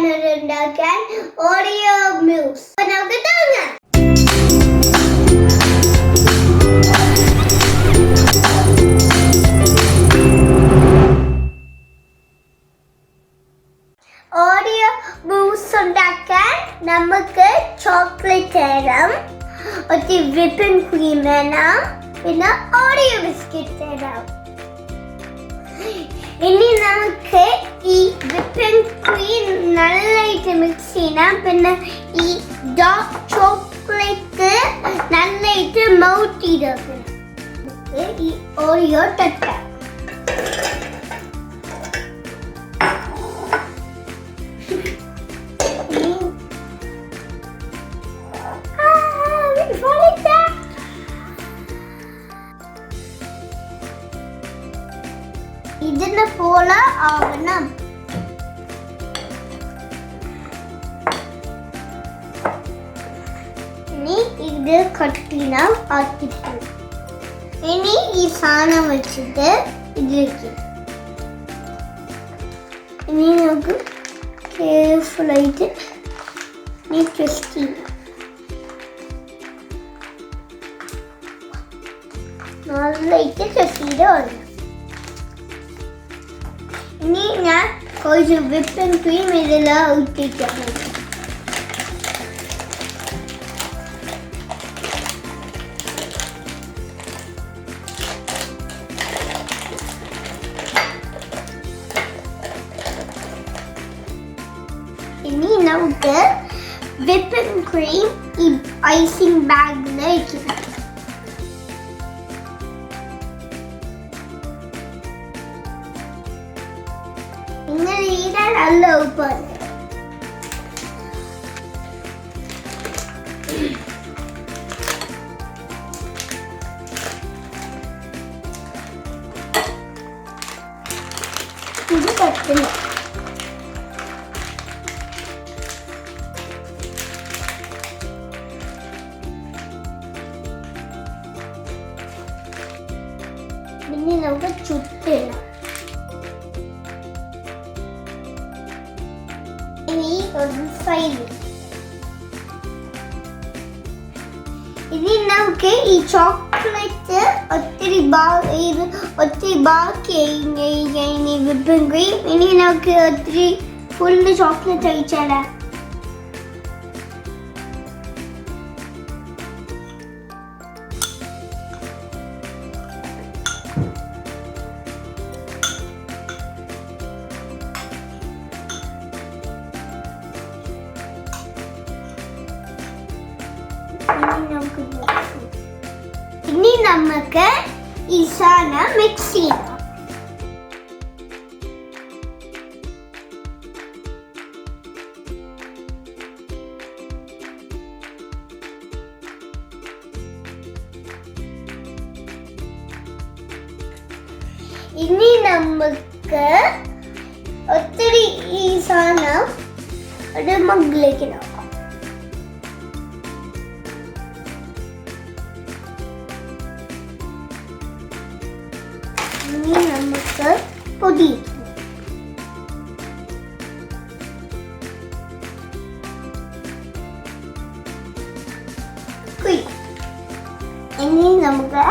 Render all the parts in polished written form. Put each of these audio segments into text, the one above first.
ഉണ്ടാക്കാൻ Oreo Mousse. അപ്പോൾ നമുക്ക് തുടങ്ങാം. Oreo Mousse ഉണ്ടാക്കാൻ നമുക്ക് ചോക്ലേറ്റ് വേണം, ഒരു വിപ്പിംഗ് ക്രീം വേണം, പിന്നെ Oreo ബിസ്ക്കറ്റ് വേണം. ഇനി നമുക്ക് ഈ വിപ്പിംഗ് ക്രീം നന്നായിട്ട് മിക്സ് ചെയ്യണം. പിന്നെ ഈ ഡാർക്ക് ചോക്ലേറ്റ് നന്നായിട്ട് മെൽറ്റ് ചെയ്തെടുക്കണം. ഈ ഓറിയോ തട്ടാം. ഇതിനെ പോലെ ആവണം. ഇനി ഇത് കട്ടിനം ആക്കിയിട്ട് ഇനി ഈ സാധനം വെച്ചിട്ട് ഇതിലേക്ക് ഇനി നമുക്ക് കെയർഫുള്ളായിട്ട് ഇനി ട്വിസ്റ്റ് ചെയ്യാം. നന്നായിട്ട് ട്വിസ്റ്റ് ചെയ്ത് വരണം. ഇനി ഞാൻ കുറച്ച് വിപ്പിംഗ് ക്രീം ഇതെല്ലാം ഊറ്റിക്കാം. ഇനി നമുക്ക് വിപ്പിംഗ് ക്രീം ഈ ഐസിംഗ് ബാഗിൽ വയ്ക്കണം. ഇങ്ങനെ ചെയ്താൽ നല്ല എളുപ്പമാണ്. ഇത് പറ്റില്ല. പിന്നെ നമുക്ക് ചുറ്റില്ല. ഇനി നമുക്ക് ഈ ചോക്ലേറ്റ് ഒത്തിരി ബാക്കി വിപ്പിംഗ് ക്രീം. ഇനി നമുക്ക് ഒത്തിരി ഫുള്ള് ചോക്ലേറ്റ് കഴിച്ചാലോ? ഇനി നമുക്ക് ഈ സാധനം മിക്സ് ചെയ്യാം. ഇനി നമുക്ക് ഒത്തിരി ഈ സാധനം ഒരു മഗ്ഗിലേക്ക് നോക്കാം. ഇനി നമുക്ക് പൊടിയിക്കണം. ഇനി നമുക്ക്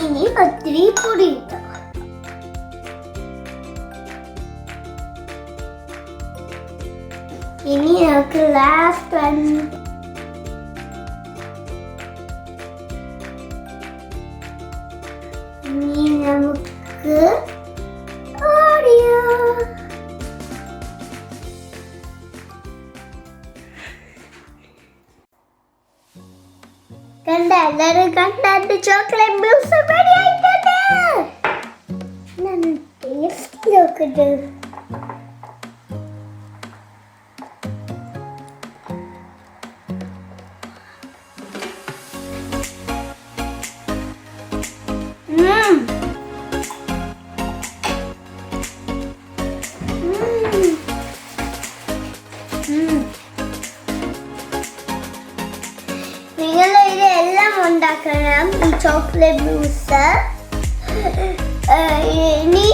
ഇനി ഒത്തിരി പൊടി ഇട്ടു. ഇനി നമുക്ക് ലാസ്റ്റ് ഇനി നമുക്ക് Oreo. എല്ലാവരും കണ്ട ചോക്ലേറ്റ് മ്യൂസ് റെഡി ആയിട്ടുണ്ട്. ഞാൻ ടേസ്റ്റ് നോക്കട്ടെ. ഈ ചോക്ലേറ്റ് മ്യൂസ് ഇനി